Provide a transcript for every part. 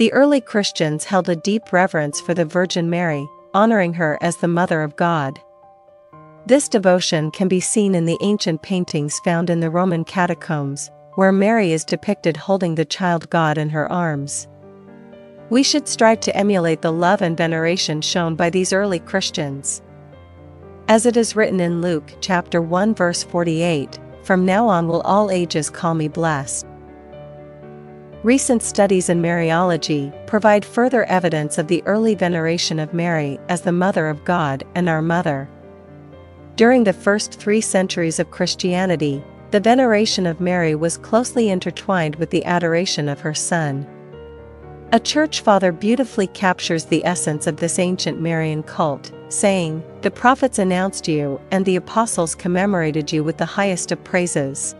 The early Christians held a deep reverence for the Virgin Mary, honoring her as the Mother of God. This devotion can be seen in the ancient paintings found in the Roman catacombs, where Mary is depicted holding the child God in her arms. We should strive to emulate the love and veneration shown by these early Christians. As it is written in Luke chapter 1 verse 48, "From now on will all ages call me blessed." Recent studies in Mariology provide further evidence of the early veneration of Mary as the Mother of God and our Mother. During the first 3 centuries of Christianity, the veneration of Mary was closely intertwined with the adoration of her Son. A church father beautifully captures the essence of this ancient Marian cult, saying, "The prophets announced you, and the apostles commemorated you with the highest of praises."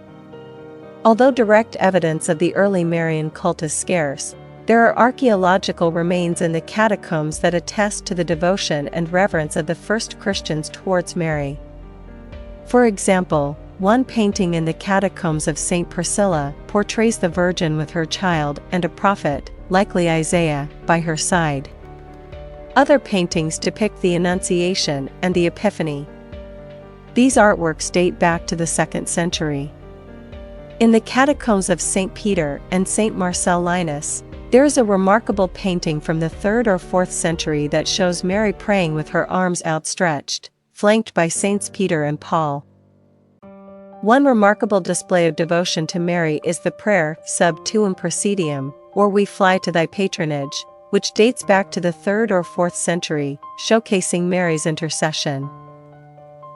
Although direct evidence of the early Marian cult is scarce, there are archaeological remains in the catacombs that attest to the devotion and reverence of the first Christians towards Mary. For example, one painting in the catacombs of St. Priscilla portrays the Virgin with her child and a prophet, likely Isaiah, by her side. Other paintings depict the Annunciation and the Epiphany. These artworks date back to the 2nd century. In the catacombs of St. Peter and St. Marcellinus, there is a remarkable painting from the 3rd or 4th century that shows Mary praying with her arms outstretched, flanked by Saints Peter and Paul. One remarkable display of devotion to Mary is the prayer sub Tuum Praesidium, or "We fly to thy patronage," which dates back to the 3rd or 4th century, showcasing Mary's intercession.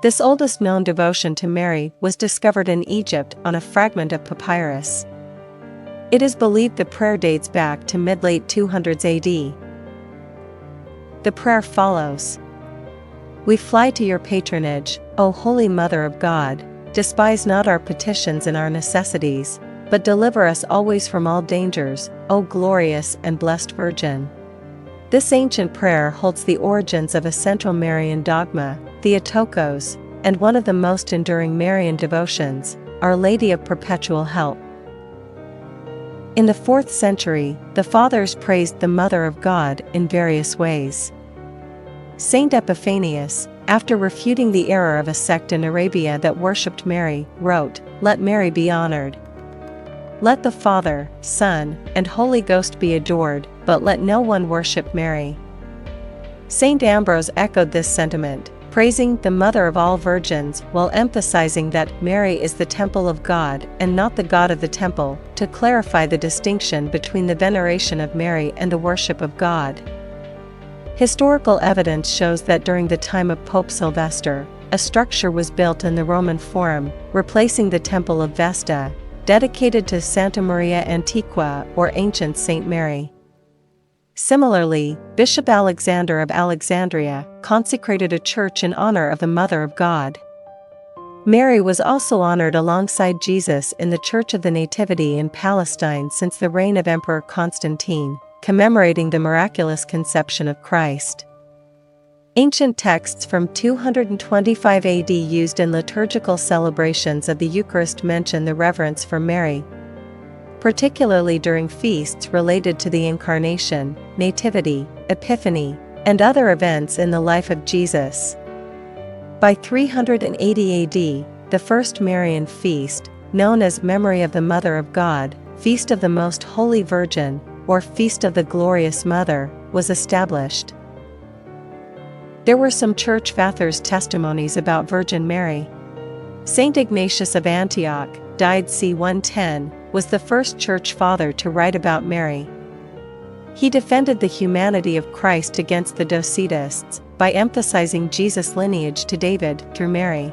This oldest known devotion to Mary was discovered in Egypt on a fragment of papyrus. It is believed the prayer dates back to mid-late 200s AD. The prayer follows: "We fly to your patronage, O Holy Mother of God, despise not our petitions and our necessities, but deliver us always from all dangers, O glorious and blessed Virgin." This ancient prayer holds the origins of a central Marian dogma, Theotokos, and one of the most enduring Marian devotions, Our Lady of Perpetual Help. In the 4th century, the Fathers praised the Mother of God in various ways. Saint Epiphanius, after refuting the error of a sect in Arabia that worshipped Mary, wrote, "Let Mary be honored. Let the Father, Son, and Holy Ghost be adored, but let no one worship Mary." Saint Ambrose echoed this sentiment, praising the Mother of all virgins while emphasizing that Mary is the temple of God and not the God of the temple, to clarify the distinction between the veneration of Mary and the worship of God. Historical evidence shows that during the time of Pope Sylvester, a structure was built in the Roman Forum, replacing the Temple of Vesta, dedicated to Santa Maria Antiqua, or ancient Saint Mary. Similarly, Bishop Alexander of Alexandria consecrated a church in honor of the Mother of God. Mary was also honored alongside Jesus in the Church of the Nativity in Palestine since the reign of Emperor Constantine, commemorating the miraculous conception of Christ. Ancient texts from 225 AD used in liturgical celebrations of the Eucharist mention the reverence for Mary, particularly during feasts related to the Incarnation, Nativity, Epiphany, and other events in the life of Jesus. By 380 AD, the first Marian feast, known as Memory of the Mother of God, Feast of the Most Holy Virgin, or Feast of the Glorious Mother, was established. There were some church fathers' testimonies about Virgin Mary. Saint Ignatius of Antioch, died c. 110, was the first church father to write about Mary. He defended the humanity of Christ against the Docetists by emphasizing Jesus' lineage to David through Mary.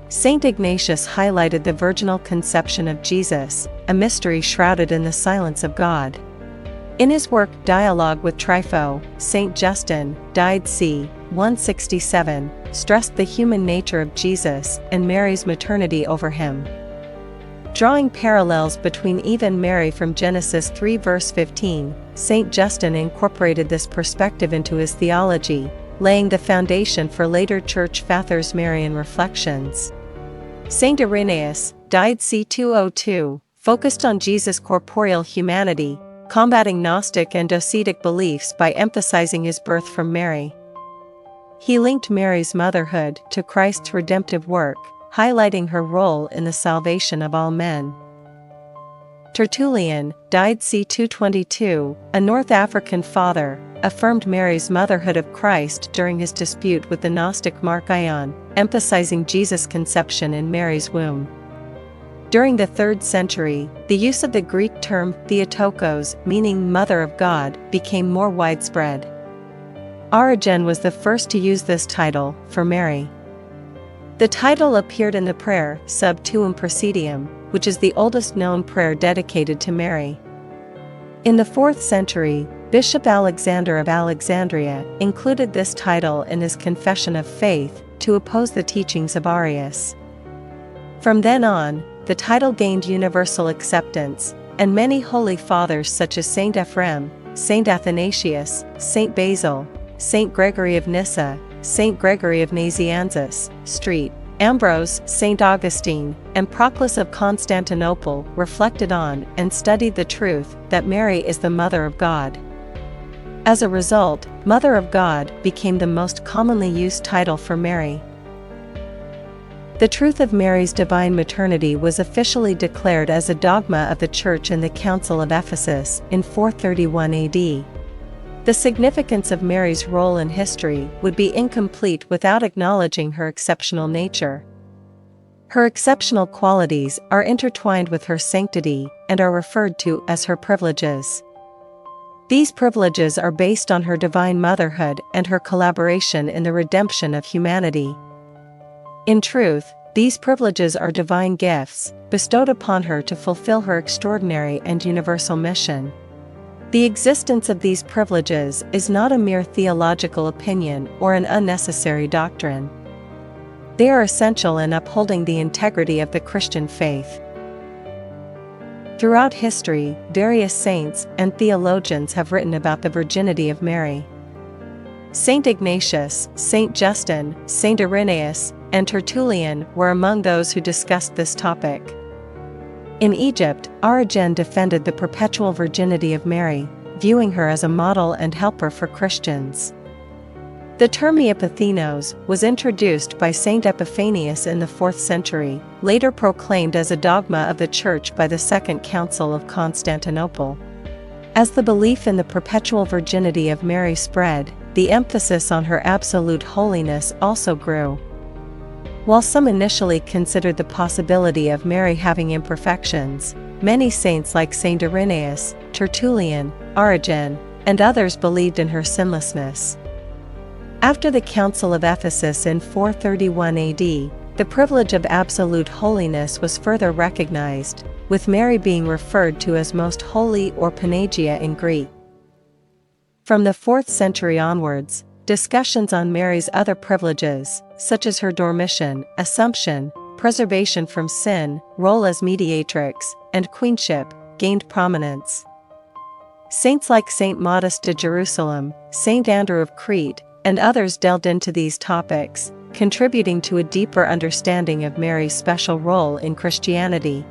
Saint Ignatius highlighted the virginal conception of Jesus, a mystery shrouded in the silence of God. In his work Dialogue with Trypho, Saint Justin, died c. 167, stressed the human nature of Jesus and Mary's maternity over him. Drawing parallels between Eve and Mary from Genesis 3 verse 15, Saint Justin incorporated this perspective into his theology, laying the foundation for later church fathers' Marian reflections. Saint Irenaeus, died c. 202, focused on Jesus' corporeal humanity, combating Gnostic and Docetic beliefs by emphasizing his birth from Mary. He linked Mary's motherhood to Christ's redemptive work, highlighting her role in the salvation of all men. Tertullian, died c. 222, a North African father, affirmed Mary's motherhood of Christ during his dispute with the Gnostic Marian, emphasizing Jesus' conception in Mary's womb. During the 3rd century, the use of the Greek term Theotokos, meaning Mother of God, became more widespread. Origen was the first to use this title for Mary. The title appeared in the prayer sub Tuum Praesidium, which is the oldest known prayer dedicated to Mary. In the 4th century, Bishop Alexander of Alexandria included this title in his Confession of Faith to oppose the teachings of Arius. From then on, the title gained universal acceptance, and many holy fathers such as Saint Ephrem, Saint Athanasius, Saint Basil, Saint Gregory of Nyssa, Saint Gregory of Nazianzus, Street, Ambrose, Saint Augustine, and Proclus of Constantinople reflected on and studied the truth that Mary is the Mother of God. As a result, Mother of God became the most commonly used title for Mary. The truth of Mary's divine maternity was officially declared as a dogma of the Church in the Council of Ephesus in 431 AD. The significance of Mary's role in history would be incomplete without acknowledging her exceptional nature. Her exceptional qualities are intertwined with her sanctity and are referred to as her privileges. These privileges are based on her divine motherhood and her collaboration in the redemption of humanity. In truth, these privileges are divine gifts, bestowed upon her to fulfill her extraordinary and universal mission. The existence of these privileges is not a mere theological opinion or an unnecessary doctrine. They are essential in upholding the integrity of the Christian faith. Throughout history, various saints and theologians have written about the virginity of Mary. Saint Ignatius, Saint Justin, Saint Irenaeus, and Tertullian were among those who discussed this topic. In Egypt, Origen defended the perpetual virginity of Mary, viewing her as a model and helper for Christians. The term epithenos was introduced by Saint Epiphanius in the 4th century, later proclaimed as a dogma of the Church by the Second Council of Constantinople. As the belief in the perpetual virginity of Mary spread, the emphasis on her absolute holiness also grew. While some initially considered the possibility of Mary having imperfections, many saints like Saint Irenaeus, Tertullian, Origen, and others believed in her sinlessness. After the Council of Ephesus in 431 AD, the privilege of absolute holiness was further recognized, with Mary being referred to as most holy or Panagia in Greek. From the 4th century onwards, discussions on Mary's other privileges, such as her dormition, assumption, preservation from sin, role as mediatrix, and queenship, gained prominence. Saints like Saint Modest de Jerusalem, Saint Andrew of Crete, and others delved into these topics, contributing to a deeper understanding of Mary's special role in Christianity.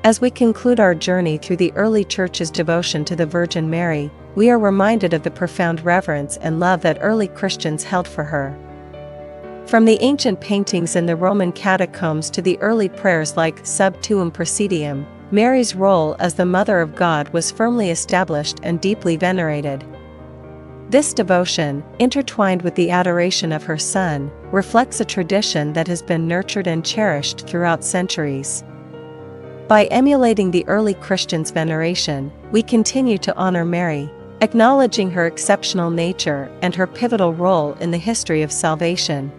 As we conclude our journey through the early Church's devotion to the Virgin Mary, we are reminded of the profound reverence and love that early Christians held for her. From the ancient paintings in the Roman catacombs to the early prayers like sub Tuum Praesidium, Mary's role as the Mother of God was firmly established and deeply venerated. This devotion, intertwined with the adoration of her Son, reflects a tradition that has been nurtured and cherished throughout centuries. By emulating the early Christians' veneration, we continue to honor Mary, acknowledging her exceptional nature and her pivotal role in the history of salvation.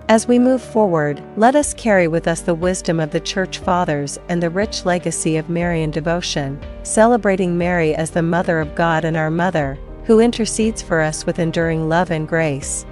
As we move forward, let us carry with us the wisdom of the Church Fathers and the rich legacy of Marian devotion, celebrating Mary as the Mother of God and our Mother, who intercedes for us with enduring love and grace.